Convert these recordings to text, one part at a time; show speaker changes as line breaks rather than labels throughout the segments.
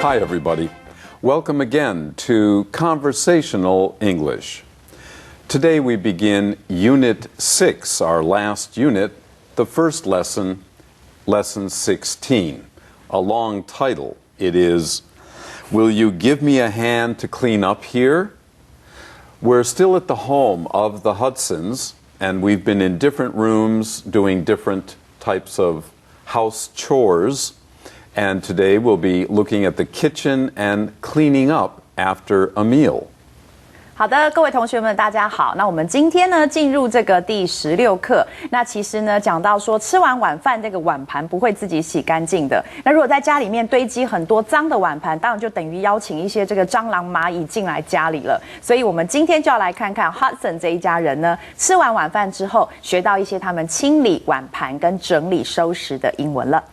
Hi, everybody. Welcome again to Conversational English. Today we begin Unit 6, our last unit, the first lesson, Lesson 16. A long title. It is, Will You Give Me a Hand to Clean Up Here? We're still at the home of the Hudsons, and we've been in different rooms doing different types of house chores. And today we'll be looking at the kitchen and cleaning up after a meal.
好的，各位同学们，大家好。那我们今天呢进入这个第16课。那其实呢讲到说，吃完晚饭这个碗盘不会自己洗干净的。那如果在家里面堆积很多脏的碗盘，当然就等于邀请一些这个蟑螂、蚂蚁进来家里了。所以我们今天就要来看看 Hudson 这一家人呢，吃完晚饭之后，学到一些他们清理碗盘跟整理收拾的英文了。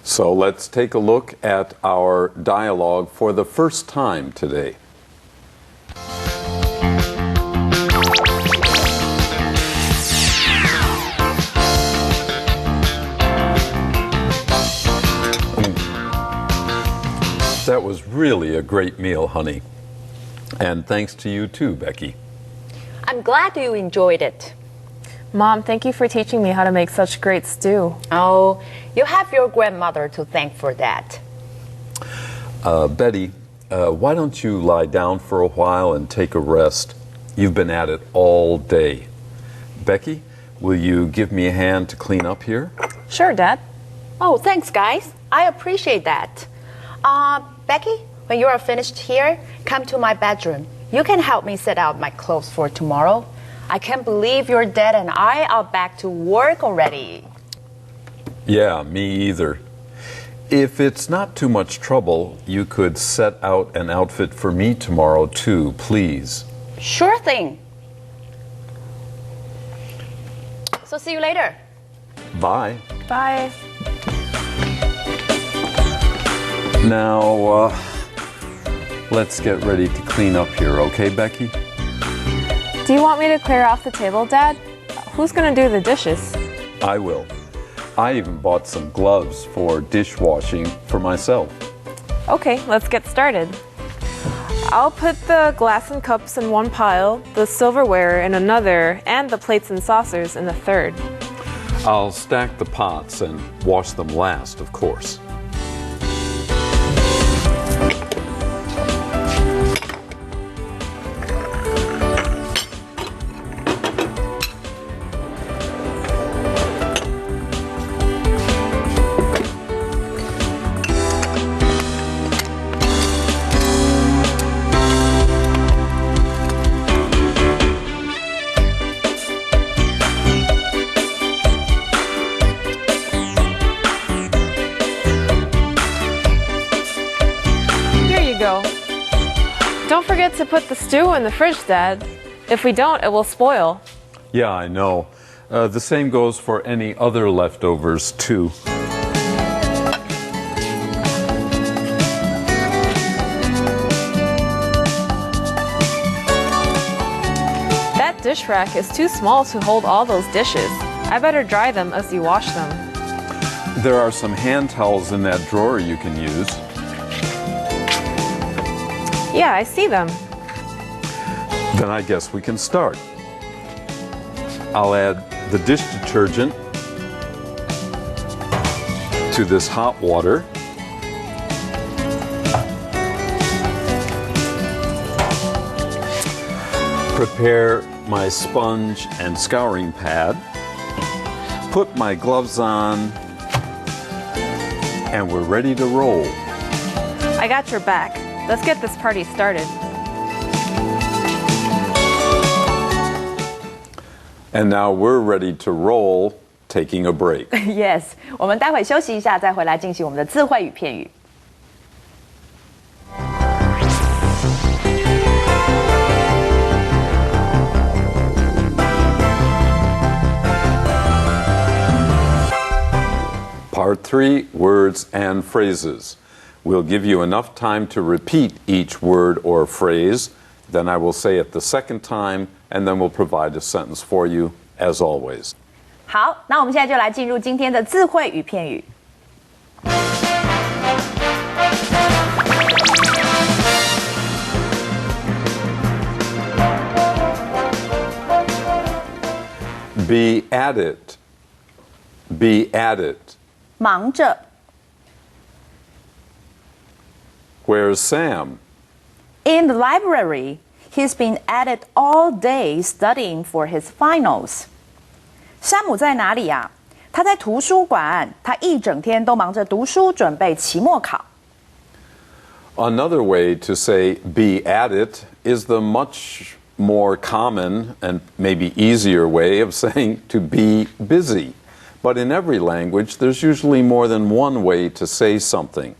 So let's take a look at our dialogue for the first time today. That was really a great meal, honey. And thanks to you too, Becky.
I'm glad you enjoyed it.
Mom, thank you for teaching me how to make such great stew.
Oh, you have your grandmother to thank for that.
Betty, why don't you lie down for a while and take a rest? You've been at it all day. Becky, will you give me a hand to clean up here?
Sure, Dad.
Oh, thanks, guys. I appreciate that. Becky, when you are finished here, come to my bedroom. You can help me set out my clothes for tomorrow. I can't believe your dad and I are back to work already.
Yeah, me either. If it's not too much trouble, you could set out an outfit for me tomorrow too, please.
Sure thing. So see you later.
Bye.
Bye.
Now, let's get ready to clean up here, okay, Becky?
Do you want me to clear off the table, Dad? Who's gonna do the dishes?
I will. I even bought some gloves for dishwashing for myself.
Okay, let's get started. I'll put the glass and cups in one pile, the silverware in another, and the plates and saucers in the third.
I'll stack the pots and wash them last, of course.
Don't forget to put the stew in the fridge, Dad. If we don't, it will spoil.
Yeah, I know. The same goes for any other leftovers, too.
That dish rack is too small to hold all those dishes. I better dry them as you wash them.
There are some hand towels in that drawer you can use.
Yeah, I see them.
Then I guess we can start. I'll add the dish detergent to this hot water. Prepare my sponge and scouring pad. Put my gloves on. And we're ready to roll.
I got your back. Let's get this party started.
And now we're ready to roll, taking a break.
Yes， 我们待会休息一下，再回来进行我们的字汇与片语。
Part 3, words and phrases. We'll give you enough time to repeat each word or phrase. Then I will say it the second time, and then we'll provide a sentence for you, as always.
好，那我们现在就来进入今天的字汇与片语。
Be at it. Be at it.
忙着。
Where's Sam?
In the library, he's been at it all day studying for his finals. 山姆在哪里呀？他在图书馆，他一整天都忙着读书，准备期末考。
Another way to say be at it is the much more common and maybe easier way of saying to be busy. But in every language, there's usually more than one way to say something.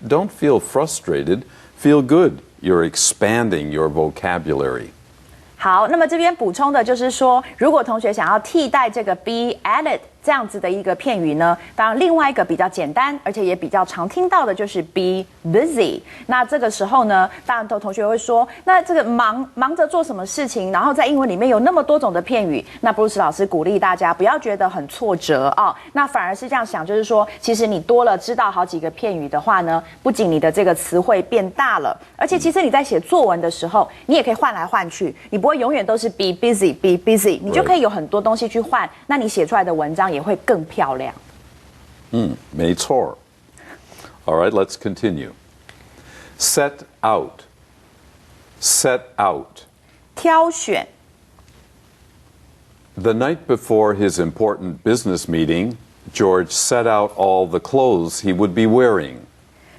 Don't feel frustrated. Feel good. You're expanding your vocabulary.
好，那么这边补充的就是说，如果同学想要替代这个 be at it 这样子的一个片语呢，当然另外一个比较简单，而且也比较常听到的就是 be busy。那这个时候呢，当然同学会说，那这个忙着做什么事情？然后在英文里面有那么多种的片语，那布鲁斯老师鼓励大家不要觉得很挫折哦，那反而是这样想，就是说，其实你多了知道好几个片语的话呢，不仅你的这个词汇变大了，而且其实你在写作文的时候，你也可以换来换去，你不会永远都是 be busy， 你就可以有很多东西去换，那你写出来的文章也会更漂亮。
没错。All right, let's continue. Set out. Set out.
挑选。
The night before his important business meeting, George set out all the clothes he would be wearing.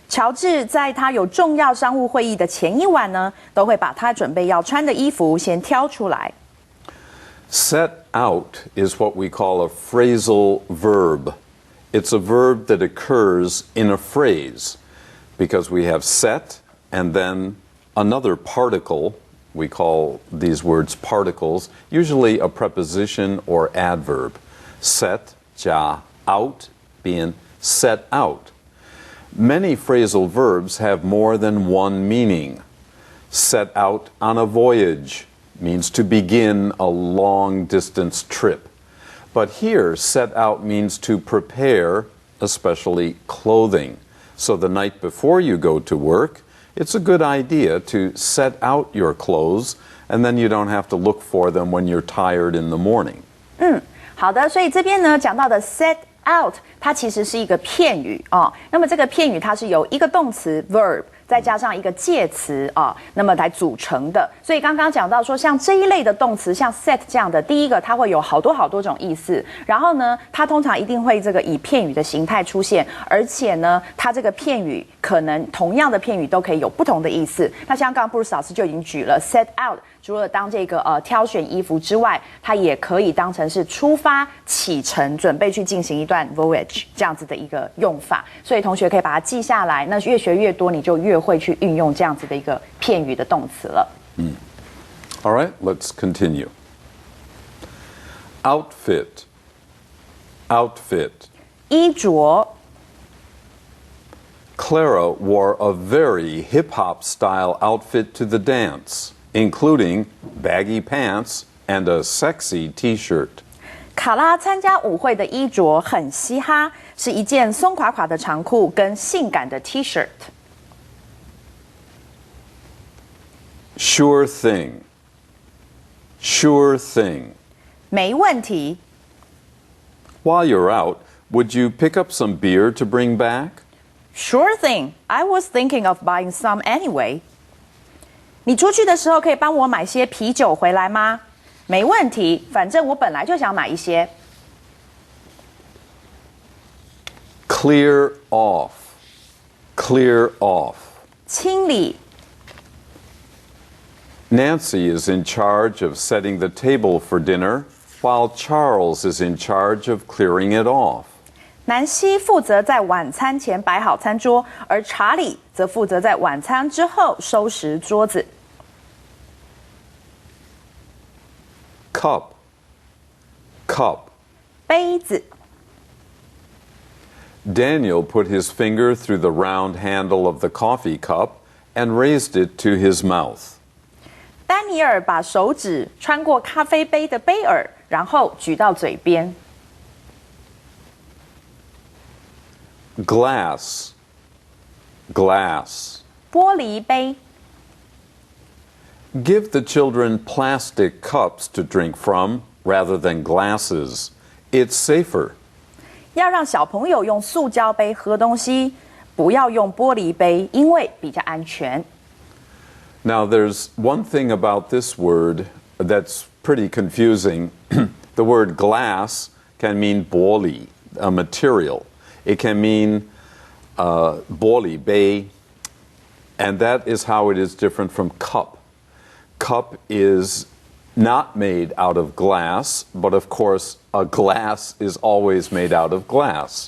乔治在他有重要商务会议的前一晚呢，都会把他准备要穿的衣服先挑出来。
Set out is what we call a phrasal verb. It's a verb that occurs in a phrase because we have set and then another particle. We call these words particles, usually a preposition or adverb. Set, 加 out, being set out. Many phrasal verbs have more than one meaning. Set out on a voyage means to begin a long-distance trip. But here, set out means to prepare, especially clothing. So the night before you go to work, it's a good idea to set out your clothes, and then you don't have to look for them when you're tired in the morning.
好的，所以这边呢讲到的 set out， 它其实是一个片语哦。那么这个片语它是由一个动词 verb 再加上一个介词啊，那么来组成的。所以刚刚讲到说，像这一类的动词，像 set 这样的，第一个它会有好多种意思，然后呢，它通常一定会这个以片语的形态出现，而且呢，它这个片语可能同样的片语都可以有不同的意思。那像刚刚布鲁斯老师就已经举了 set out。除了当这个挑选衣服之外，它也可以当成是出发、启程，准备去进行一段 voyage 这样子的一个用法。所以同学可以把它记下来，那越学越多，你就越会去运用这样子的一个片语的动词了。
All right, let's continue. Outfit. Outfit.
衣着。
Clara wore a very hip-hop style outfit to the dance.Including baggy pants and a sexy T-shirt.
卡拉参加舞会的衣着很嘻哈，是一件松垮垮的长裤跟性感的 T-shirt。Sure
thing. Sure thing.
没问题。
While you're out, would you pick up some beer to bring back?
Sure thing. I was thinking of buying some anyway. 你出去的时候可以帮我买些啤酒回来吗？没问题，反正我本来就想买一些。
Clear off. Clear off.
清理。
Nancy is in charge of setting the table for dinner, while Charles is in charge of clearing it off.
南希负责在晚餐前摆好餐桌，而查理则负责在晚餐之后收拾桌子。
Cup. Cup.
杯子。
Daniel put his finger through the round handle of the coffee cup and raised it to his mouth.
丹尼尔把手指穿过咖啡杯的杯耳，然后举到嘴边。
Glass. Glass.
玻璃杯。
Give the children plastic cups to drink from rather than glasses. It's safer.
要让小朋友用塑胶杯喝东西，不要用玻璃杯，因为比较安全。
Now, there's one thing about this word that's pretty confusing. The word glass can mean 玻璃, a material. It can mean 玻璃杯, and that is how it is different from cup. Cup is not made out of glass, but of course, a glass is always made out of glass.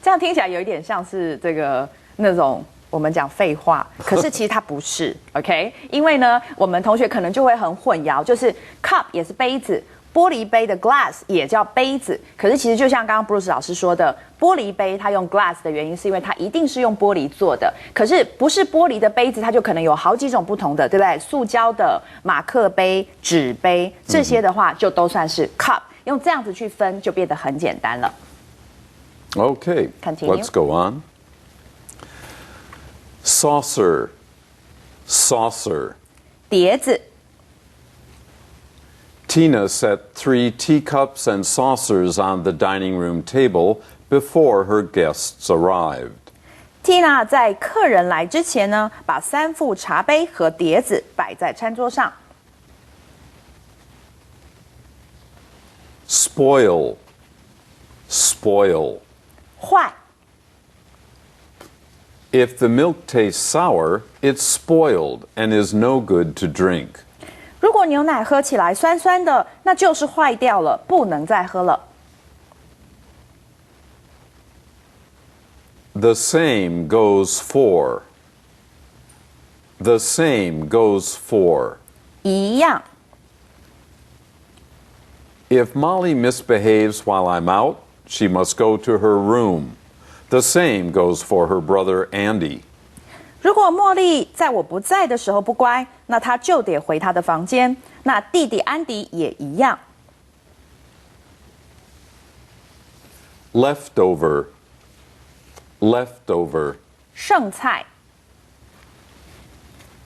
这样听起来有一点像是这个那种我们讲废话，可是其实它不是，OK？ 因为呢，我们同学可能就会很混淆，就是 cup 也是杯子，玻璃杯的 glass 也叫杯子，可是其实就像刚刚 Bruce 老师说的，玻璃杯它用 glass 的原因是因为它一定是用玻璃做的，可是不是玻璃的杯子，它就可能有好几种不同的，对不对？塑胶的、马克杯、纸杯这些的话，就都算是 cup。用这样子去分，就变得很简单了。
Okay,
Continue.
let's go on. Saucer, saucer.
碟子。
Tina set 3 teacups and saucers on the dining room table before her guests arrived.
Tina 在客人来之前呢，把3副茶杯和碟子摆在餐桌上。
Spoil, spoil.
坏。
If the milk tastes sour, it's spoiled and is no good to drink.
如果牛奶喝起来酸酸的，那就是坏掉了，不能再喝了。
The same goes for. The same goes for.
一样。
If Molly misbehaves while I'm out, she must go to her room. The same goes for her brother Andy.
如果茉莉在我不在的时候不乖，那她就得回她的房间。那弟弟安迪也一样。
Leftover, leftover.
剩菜。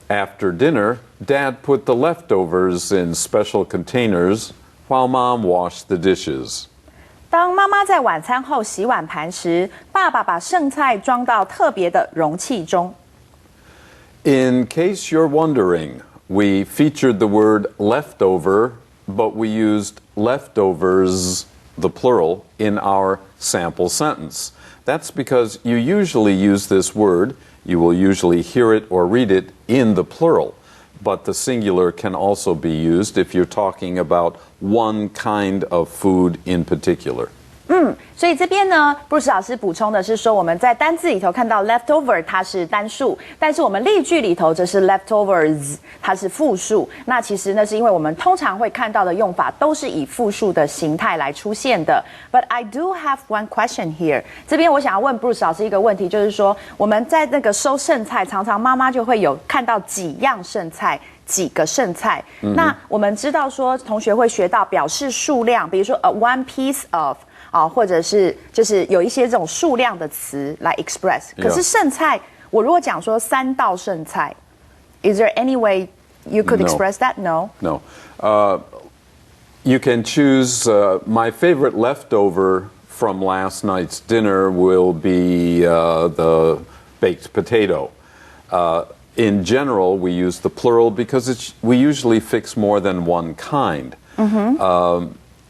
After dinner, Dad put the leftovers in special containers while Mom washed the dishes.
当妈妈在晚餐后洗碗盘时，爸爸把剩菜装到特别的容器中。
In case you're wondering, we featured the word leftover, but we used leftovers, the plural, in our sample sentence. That's because you usually use this word, you will usually hear it or read it in the plural, but the singular can also be used if you're talking about one kind of food in particular.
所以这边呢，Bruce 老师补充的是说，我们在单字里头看到 leftover 它是单数，但是我们例句里头则是 leftovers 它是复数。那其实呢，是因为我们通常会看到的用法都是以复数的形态来出现的。But I do have one question here。这边我想要问 Bruce 老师一个问题，就是说我们在那个收剩菜，常常妈妈就会有看到几样剩菜。几个剩菜，那我们知道说，同学会学到表示数量，比如说one piece of 或者是就是有一些这种数量的词来 express。可是剩菜，我如果讲说3道剩菜 ，is there any way you could express that? No.
No. You can choose. My favorite leftover from last night's dinner will be the baked potato. In general, we use the plural because we usually fix more than one kind.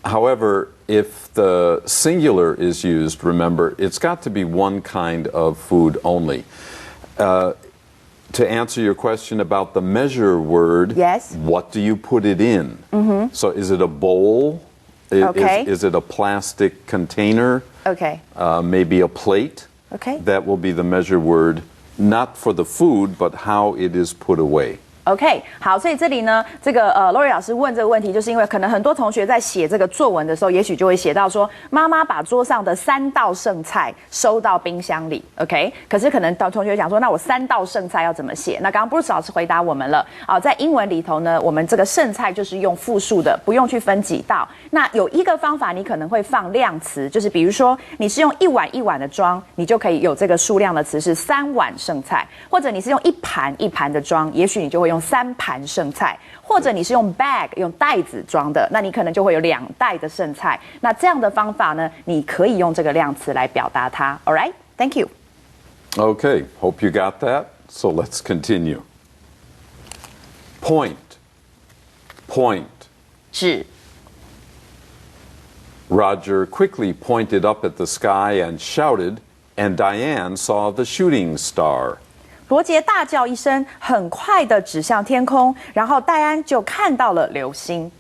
However, if the singular is used, remember, it's got to be one kind of food only. To answer your question about the measure word,
yes.
What do you put it in? So is it a bowl?
Okay.
Is it a plastic container?
Okay.
Maybe a plate?
Okay.
That will be the measure word. Not for the food, but how it is put away.
OK， 好，所以这里呢，这个Lori 老师问这个问题，就是因为可能很多同学在写这个作文的时候，也许就会写到说，妈妈把桌上的3道剩菜收到冰箱里 ，OK？ 可是可能同学讲说，那我3道剩菜要怎么写？那刚刚 Bruce 老师回答我们了，在英文里头呢，我们这个剩菜就是用复数的，不用去分几道。那有一个方法，你可能会放量词，就是比如说你是用1碗1碗的装，你就可以有这个数量的词是3碗剩菜，或者你是用1盘1盘的装，也许你就会用用3盘剩菜，或者你是用 bag 用袋子装的，那你可能就会有2袋的剩菜。那这样的方法呢，你可以用这个量词来表达它。All right, thank you.
Okay, hope you got that. So let's continue. Point. Point.
指
Roger quickly pointed up at the sky and shouted, and Diane saw the shooting star.
罗杰大叫一声，很快地指向天空，然后戴安就看到了流星。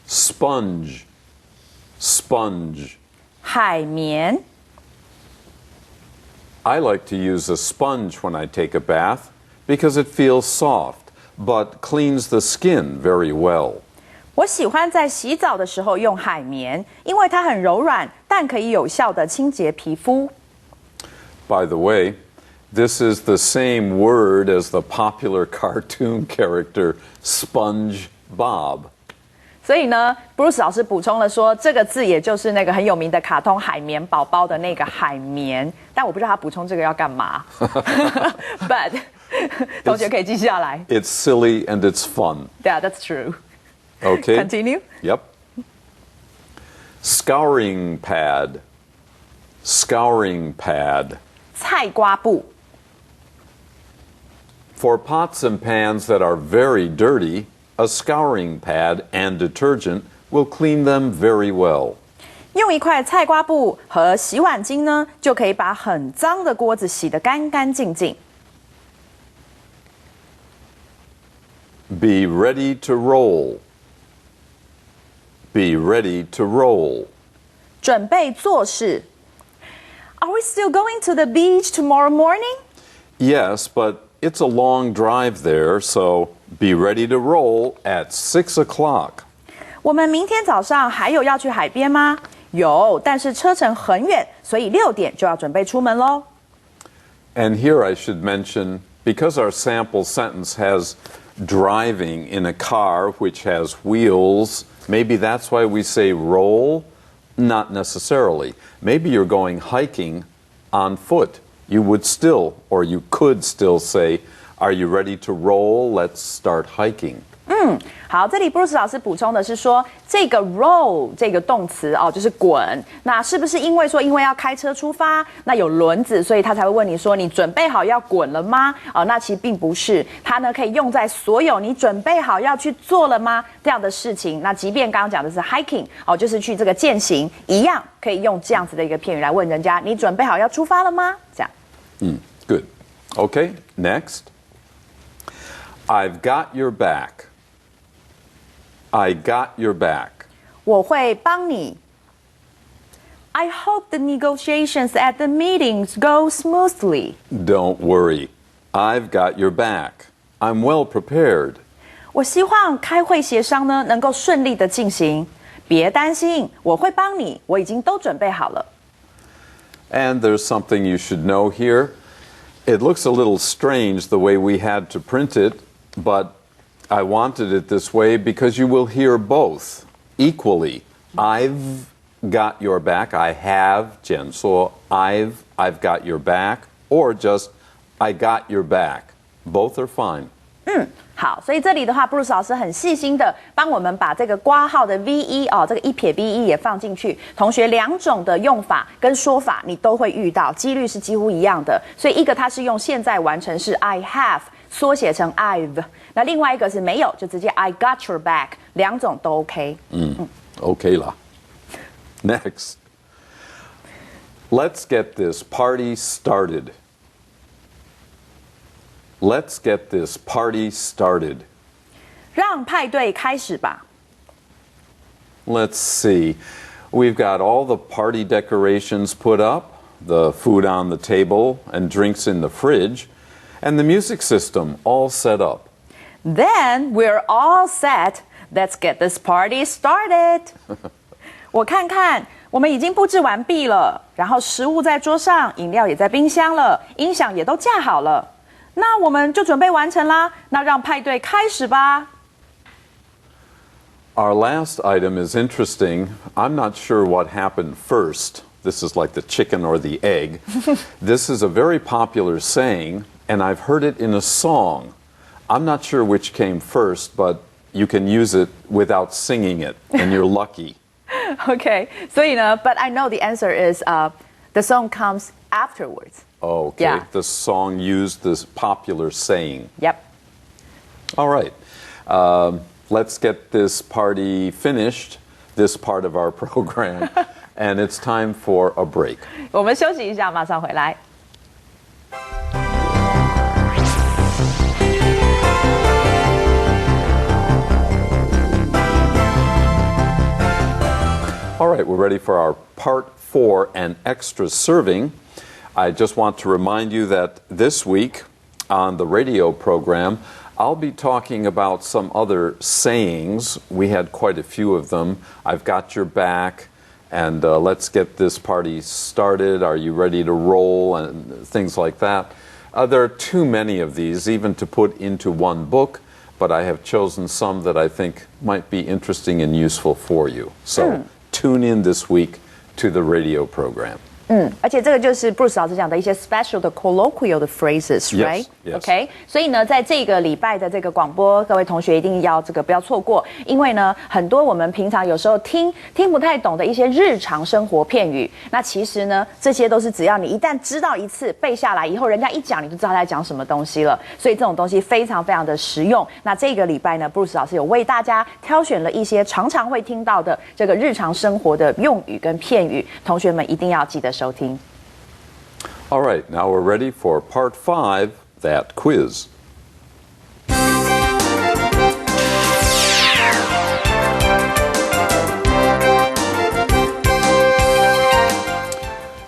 Sponge. Sponge.
海绵
I like to use a sponge when I take a bath because it feels soft, but cleans the skin very well.
我喜欢在洗澡的时候用海绵，因为它很柔软，但可以有效地清洁皮肤。
By the way, this is the same word as the popular cartoon character SpongeBob.
所以呢，Bruce 老师补充了说，这个字也就是那个很有名的卡通海绵宝宝的那个海绵，但我不知道他补充这个要干嘛。But 同学可以记下来。
It's silly and it's fun.
Yeah, that's true.
Okay?
Continue.
Yep. Scouring pad. Scouring pad.
菜瓜布
For pots and pans that are very dirty, a scouring pad and detergent will clean them very well.
用一块菜瓜布和洗碗巾呢，就可以把很脏的锅子洗得干干净净。
Be ready to roll. Be ready to roll.
准备做事。Are we still going to the beach tomorrow morning?
Yes, but it's a long drive there, so be ready to roll at 6 o'clock.
我们明天早上还有要去海边吗？有，但是车程很远，所以6点就要准备出门喽。
And here I should mention, because our sample sentence has driving in a car which has wheels, maybe that's why we say roll. Not necessarily. Maybe you're going hiking on foot. You would still, or you could still say, are you ready to roll? Let's start hiking.
好，这里 Bruce 老师补充的是说，这个 roll 这个动词哦，就是滚。那是不是因为要开车出发，那有轮子，所以他才会问你说，你准备好要滚了吗？那其实并不是，它呢可以用在所有你准备好要去做了吗这样的事情。那即便刚刚讲的是 hiking 就是去这个健行，一样可以用这样子的一个片语来问人家，你准备好要出发了吗？这样。
Good. Okay, next. I've got your back. I got your back.
我会帮你。I hope the negotiations at the meetings go smoothly.
Don't worry. I've got your back. I'm well prepared.
我希望开会协商呢能够顺利的进行。别担心，我会帮你，我已经都准备好了。
And there's something you should know here. It looks a little strange the way we had to print it, but I wanted it this way because you will hear both equally. I've got your back. I have, Jen. So I've got your back, or just I got your back. Both are fine.
好，所以这里的话，Bruce 老师很细心的帮我们把这个括号的 VE 这个一撇 VE 也放进去。同学2种的用法跟说法你都会遇到，几率是几乎一样的。所以一个它是用现在完成式 I have 缩写成 I've， 那另外一个是没有，就直接 I got your back， 2种都 OK。
Okay啦. Next. Let's get this party started. Let's get this party started.
让派对开始吧。
Let's see. We've got all the party decorations put up, the food on the table, and drinks in the fridge, and the music system all set up.
Then we're all set. Let's get this party started. 我看看，我们已经布置完毕了，然后食物在桌上，饮料也在冰箱了，音响也都架好了。那我们就准备完成啦。那让派对开始吧。
Our last item is interesting. I'm not sure what happened first. This is like the chicken or the egg. This is a very popular saying, and I've heard it in a song. I'm not sure which came first, but you can use it without singing it, and you're lucky.
Okay, 所以呢 but I know the answer is the song comes afterwards.
Oh, okay.
Yeah.
The song used this popular saying.
Yep.
All right. Let's get this party finished, this part of our program, and it's time for a break.
我们休息一下，马上回来。
All right, we're ready for our part 4 and extra serving. I just want to remind you that this week on the radio program, I'll be talking about some other sayings. We had quite a few of them. I've got your back, and let's get this party started. Are you ready to roll? And things like that. There are too many of these, even to put into one book, but I have chosen some that I think might be interesting and useful for you. So tune in this week to the radio program.
而且这个就是 Bruce 老师讲的一些 special 的 colloquial 的 phrases, right?
Yes.
OK， 所以呢，在这个礼拜的这个广播，各位同学一定要不要错过，因为呢，很多我们平常有时候听不太懂的一些日常生活片语，那其实呢，这些都是只要你一旦知道一次背下来以后，人家一讲你就知道他在讲什么东西了，所以这种东西非常非常的实用。那这个礼拜呢 ，Bruce 老师有为大家挑选了一些常常会听到的这个日常生活的用语跟片语，同学们一定要记得收听。
All right, now we're ready for part 5, that quiz.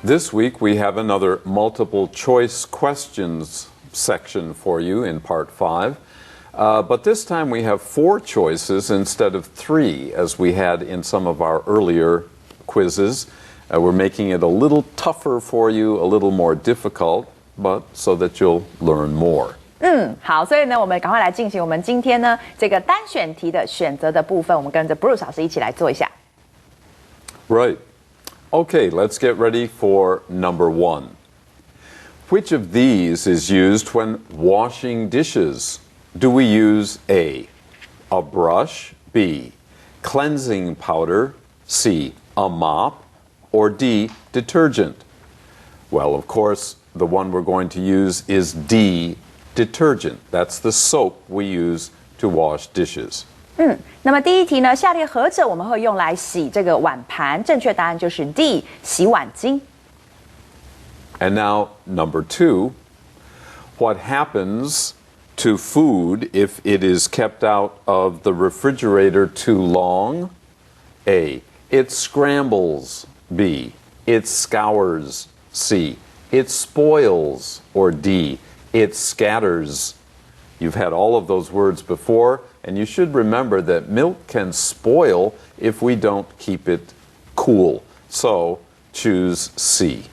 This week we have another multiple choice questions section for you in part 5. But this time we have 4 choices instead of 3 as we had in some of our earlier quizzes. We're making it a little tougher for you, a little more difficult, but so that you'll learn more.
好，所以呢，我们赶快来进行我们今天呢这个单选题的选择的部分，我们跟着 Bruce 老师一起来做一下。
Right. Okay, let's get ready for number 1. Which of these is used when washing dishes? Do we use A brush, B, cleansing powder, C, a mop, or D, detergent? Well, of course, the one we're going to use is D, detergent. That's the soap we use to wash dishes.
那么第一题呢，下列何者我们会用来洗这个碗盘？正确答案就是 D， 洗碗巾。
And now, number 2. What happens to food if it is kept out of the refrigerator too long? A, it scrambles. B, it scours. C, it spoils. Or D, it scatters. You've had all of those words before, and you should remember that milk can spoil if we don't keep it cool. So choose C.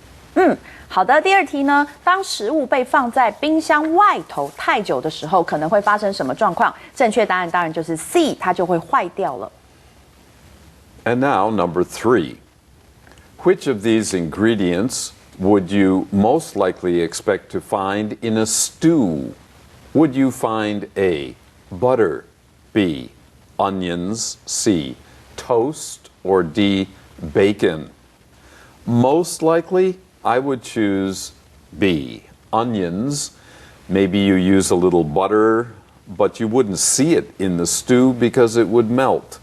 好的，第二题呢，当食物被放在冰箱外头太久的时候，可能会发生什么状况？正确答案当然就是 C， 它就会坏掉了。
And now, number 3. Which of these ingredients would you most likely expect to find in a stew? Would you find A, butter, B, onions, C, toast, or D, bacon? Most likely, I would choose B, onions. Maybe you use a little butter, but you wouldn't see it in the stew because it would melt.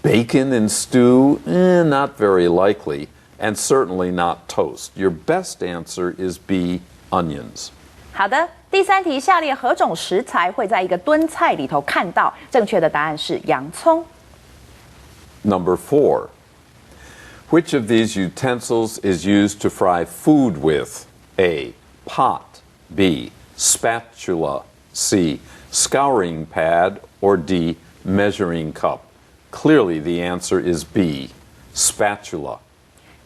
Bacon in stew, not very likely, and certainly not toast. Your best answer is B, onions.
好的，第三题，下列何种食材会在一个炖菜里头看到？正确的答案是洋葱。
Number 4. Which of these utensils is used to fry food with? A, pot, B, spatula, C, scouring pad, or D, measuring cup? Clearly the answer is B, spatula.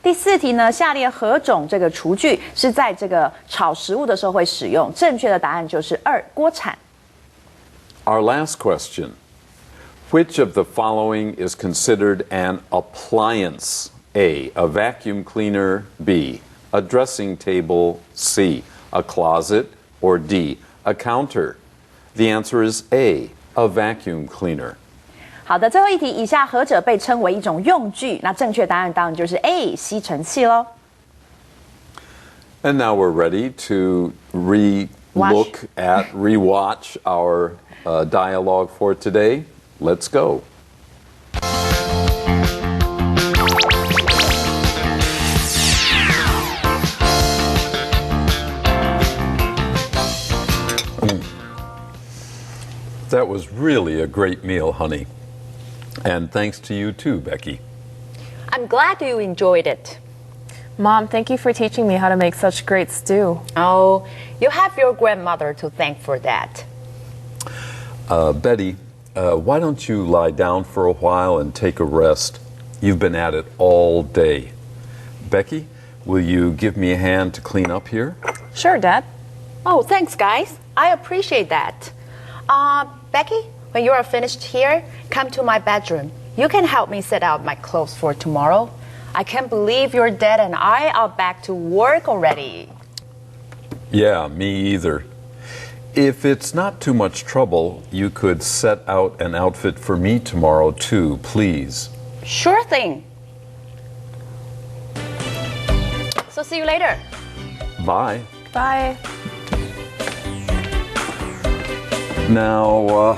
第四题呢，下列何种这个厨具是在这个炒食物的时候会使用？正确的答案就是2，锅铲。
Our last question. Which of the following is considered an appliance? A, a vacuum cleaner, B, a dressing table, C, a closet, or D, a counter? The answer is A, a vacuum cleaner.
好的，最后一题，以下何者被称为一种用具？那正确答案当然就是 A 吸尘器喽。
And now we're ready to rewatch our dialogue for today. Let's go. That was really a great meal, honey. And thanks to you too, Becky.
I'm glad you enjoyed it.
Mom, thank you for teaching me how to make such great stew.
Oh, you have your grandmother to thank for that.
Betty, why don't you lie down for a while and take a rest? You've been at it all day. Becky, will you give me a hand to clean up here?
Sure, Dad.
Oh, thanks, guys. I appreciate that. Becky, when you are finished here, come to my bedroom. You can help me set out my clothes for tomorrow. I can't believe your dad and I are back to work already.
Yeah, me either. If it's not too much trouble, you could set out an outfit for me tomorrow too, please.
Sure thing. So see you later.
Bye.
Bye.
Now,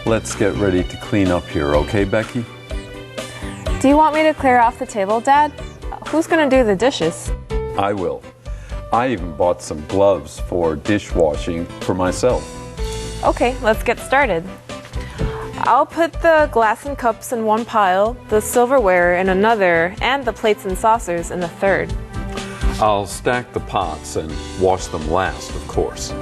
let's get ready to clean up here, okay, Becky?
Do you want me to clear off the table, Dad? Who's gonna do the dishes?
I will. I even bought some gloves for dishwashing for myself.
Okay, let's get started. I'll put the glass and cups in one pile, the silverware in another, and the plates and saucers in a third.
I'll stack the pots and wash them last, of course.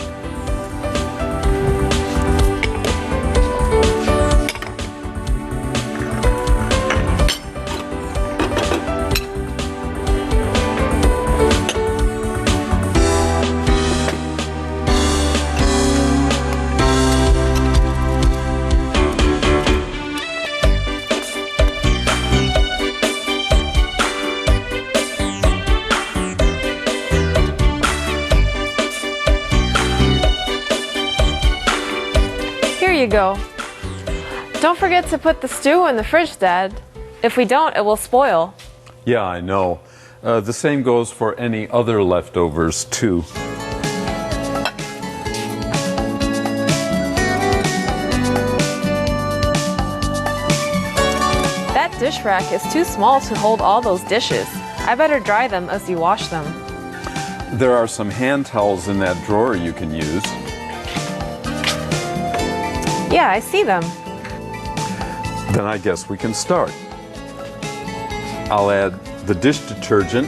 Here you go. Don't forget to put the stew in the fridge, Dad. If we don't, it will spoil.
Yeah, I know. The same goes for any other leftovers, too.
That dish rack is too small to hold all those dishes. I better dry them as you wash them.
There are some hand towels in that drawer you can use.
Yeah, I see them.
Then I guess we can start. I'll add the dish detergent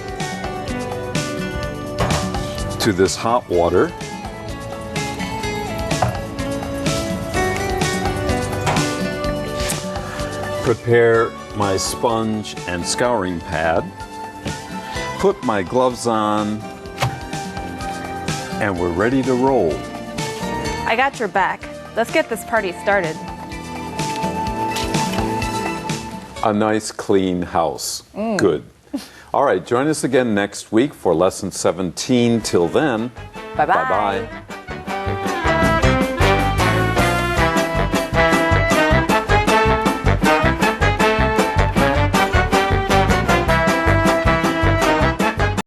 to this hot water. Prepare my sponge and scouring pad. Put my gloves on, and we're ready to roll.
I got your back. Let's get this party started.
A nice clean house. Good. All right, join us again next week for lesson 17. Till then,
Bye-bye.
bye-bye.